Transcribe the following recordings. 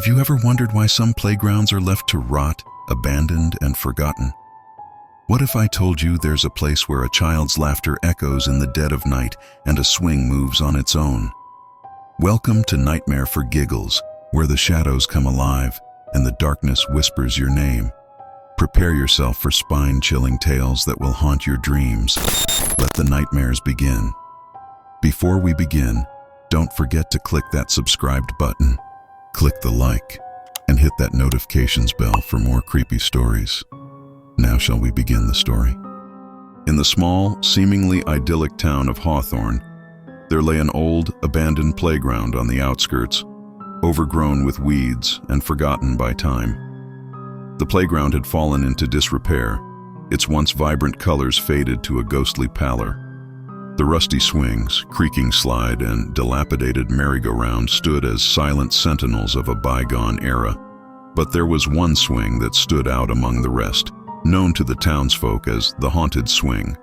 Have you ever wondered why some playgrounds are left to rot, abandoned, and forgotten? What if I told you there's a place where a child's laughter echoes in the dead of night and a swing moves on its own? Welcome to Nightmare for Giggles, where the shadows come alive and the darkness whispers your name. Prepare yourself for spine-chilling tales that will haunt your dreams. Let the nightmares begin. Before we begin, don't forget to click that subscribed button, click the like, and hit that notifications bell for more creepy stories. Now shall we begin the story? In the small, seemingly idyllic town of Hawthorne, there lay an old, abandoned playground on the outskirts, overgrown with weeds and forgotten by time. The playground had fallen into disrepair, its once vibrant colors faded to a ghostly pallor. The rusty swings, creaking slide, and dilapidated merry-go-round stood as silent sentinels of a bygone era. But there was one swing that stood out among the rest, known to the townsfolk as the Haunted Swing.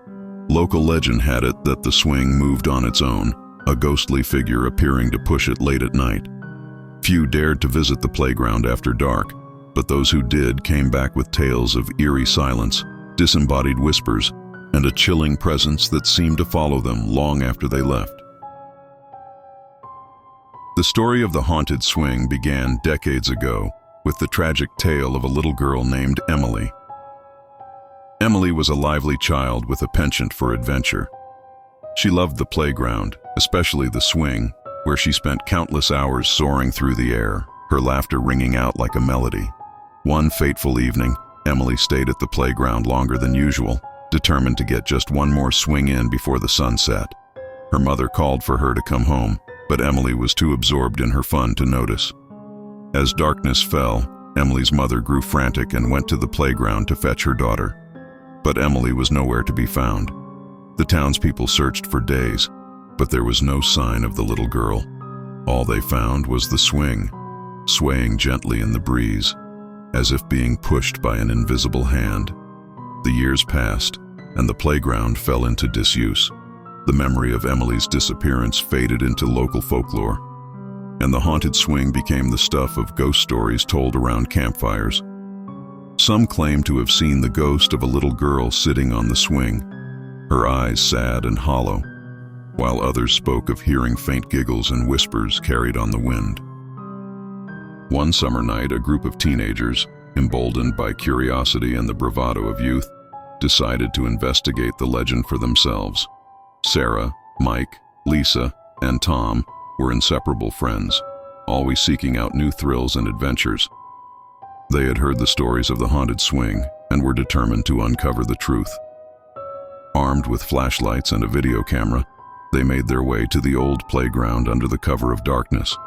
Local legend had it that the swing moved on its own, a ghostly figure appearing to push it late at night. Few dared to visit the playground after dark, but those who did came back with tales of eerie silence, disembodied whispers, and a chilling presence that seemed to follow them long after they left. The story of the Haunted Swing began decades ago with the tragic tale of a little girl named Emily. Emily was a lively child with a penchant for adventure. She loved the playground, especially the swing, where she spent countless hours soaring through the air, her laughter ringing out like a melody. One fateful evening, Emily stayed at the playground longer than usual, determined to get just one more swing in before the sun set. Her mother called for her to come home, but Emily was too absorbed in her fun to notice. As darkness fell, Emily's mother grew frantic and went to the playground to fetch her daughter. But Emily was nowhere to be found. The townspeople searched for days, but there was no sign of the little girl. All they found was the swing, swaying gently in the breeze, as if being pushed by an invisible hand. The years passed, and the playground fell into disuse. The memory of Emily's disappearance faded into local folklore, and the haunted swing became the stuff of ghost stories told around campfires. Some claim to have seen the ghost of a little girl sitting on the swing, her eyes sad and hollow, while others spoke of hearing faint giggles and whispers carried on the wind. One summer night, a group of teenagers, emboldened by curiosity and the bravado of youth, decided to investigate the legend for themselves. Sarah, Mike, Lisa, and Tom were inseparable friends, always seeking out new thrills and adventures. They had heard the stories of the haunted swing and were determined to uncover the truth. Armed with flashlights and a video camera, they made their way to the old playground under the cover of darkness.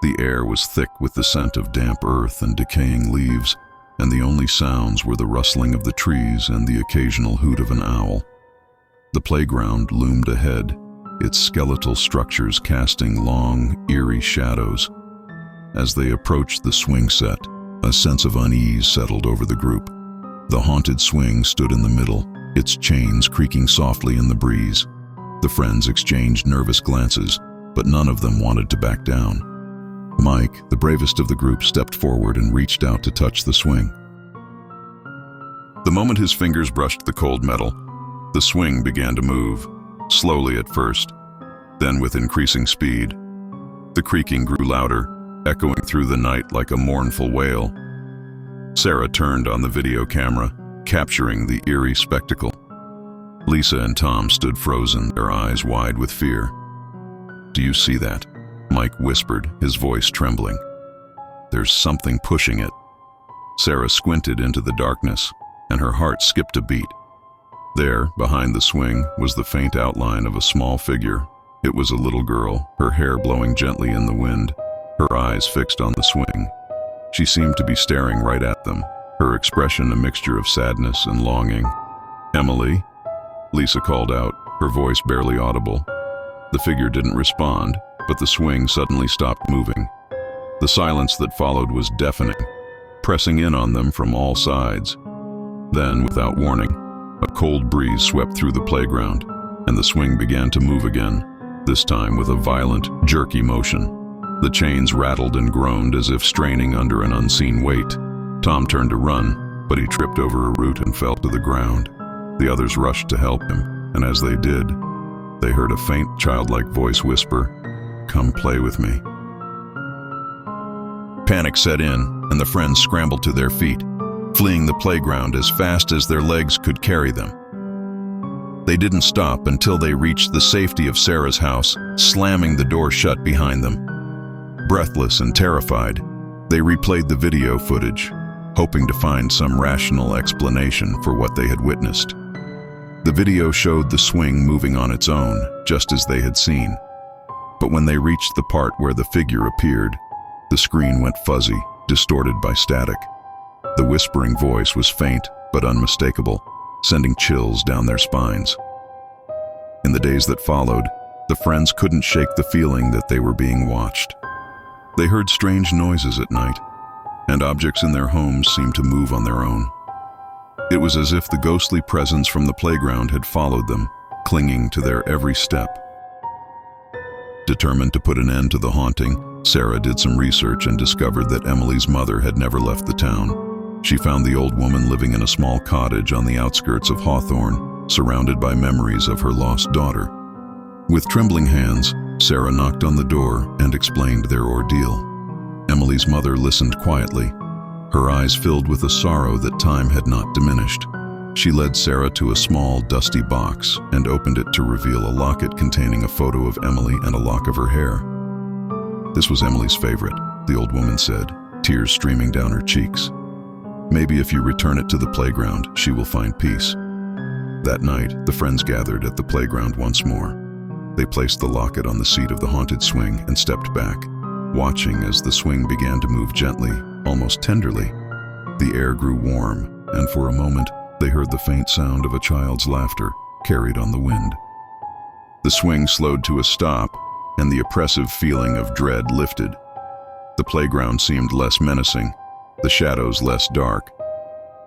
The air was thick with the scent of damp earth and decaying leaves, and the only sounds were the rustling of the trees and the occasional hoot of an owl. The playground loomed ahead, its skeletal structures casting long, eerie shadows. As they approached the swing set, a sense of unease settled over the group. The haunted swing stood in the middle, its chains creaking softly in the breeze. The friends exchanged nervous glances, but none of them wanted to back down. Mike, the bravest of the group, stepped forward and reached out to touch the swing. The moment his fingers brushed the cold metal, the swing began to move, slowly at first, then with increasing speed. The creaking grew louder, echoing through the night like a mournful wail. Sarah turned on the video camera, capturing the eerie spectacle. Lisa and Tom stood frozen, their eyes wide with fear. "Do you see that?" Mike whispered, his voice trembling. "There's something pushing it." Sarah squinted into the darkness, and her heart skipped a beat. There, behind the swing, was the faint outline of a small figure. It was a little girl, her hair blowing gently in the wind, her eyes fixed on the swing. She seemed to be staring right at them, her expression a mixture of sadness and longing. "Emily?" Lisa called out, her voice barely audible. The figure didn't respond, but the swing suddenly stopped moving. The silence that followed was deafening, pressing in on them from all sides. Then, without warning, a cold breeze swept through the playground, and the swing began to move again, this time with a violent, jerky motion. The chains rattled and groaned as if straining under an unseen weight. Tom turned to run, but he tripped over a root and fell to the ground. The others rushed to help him, and as they did, they heard a faint, childlike voice whisper, "Come play with me." Panic set in, and the friends scrambled to their feet, fleeing the playground as fast as their legs could carry them. They didn't stop until they reached the safety of Sarah's house, slamming the door shut behind them. Breathless and terrified, they replayed the video footage, hoping to find some rational explanation for what they had witnessed. The video showed the swing moving on its own, just as they had seen. But when they reached the part where the figure appeared, the screen went fuzzy, distorted by static. The whispering voice was faint but unmistakable, sending chills down their spines. In the days that followed, the friends couldn't shake the feeling that they were being watched. They heard strange noises at night, and objects in their homes seemed to move on their own. It was as if the ghostly presence from the playground had followed them, clinging to their every step. Determined to put an end to the haunting, Sarah did some research and discovered that Emily's mother had never left the town. She found the old woman living in a small cottage on the outskirts of Hawthorne, surrounded by memories of her lost daughter. With trembling hands, Sarah knocked on the door and explained their ordeal. Emily's mother listened quietly, her eyes filled with a sorrow that time had not diminished. She led Sarah to a small, dusty box and opened it to reveal a locket containing a photo of Emily and a lock of her hair. This was Emily's favorite, the old woman said, tears streaming down her cheeks. "Maybe if you return it to the playground, she will find peace." That night, the friends gathered at the playground once more. They placed the locket on the seat of the haunted swing and stepped back, watching as the swing began to move gently, almost tenderly. The air grew warm, and for a moment, they heard the faint sound of a child's laughter carried on the wind. The swing slowed to a stop, and the oppressive feeling of dread lifted. The playground seemed less menacing, the shadows less dark.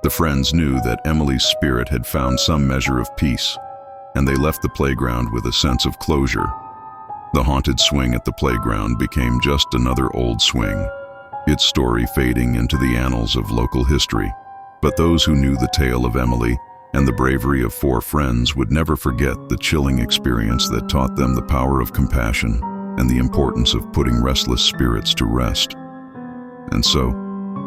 The friends knew that Emily's spirit had found some measure of peace, and they left the playground with a sense of closure. The haunted swing at the playground became just another old swing, its story fading into the annals of local history. But those who knew the tale of Emily and the bravery of four friends would never forget the chilling experience that taught them the power of compassion and the importance of putting restless spirits to rest. And so,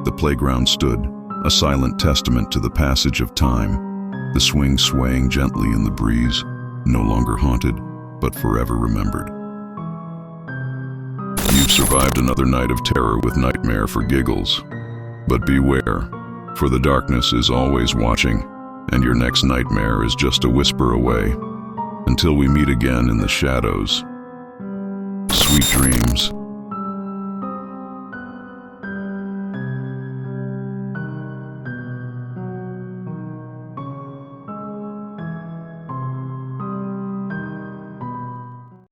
the playground stood, a silent testament to the passage of time, the swing swaying gently in the breeze, no longer haunted, but forever remembered. You've survived another night of terror with Nightmare for Giggles. But beware, for the darkness is always watching, and your next nightmare is just a whisper away. Until we meet again in the shadows, sweet dreams.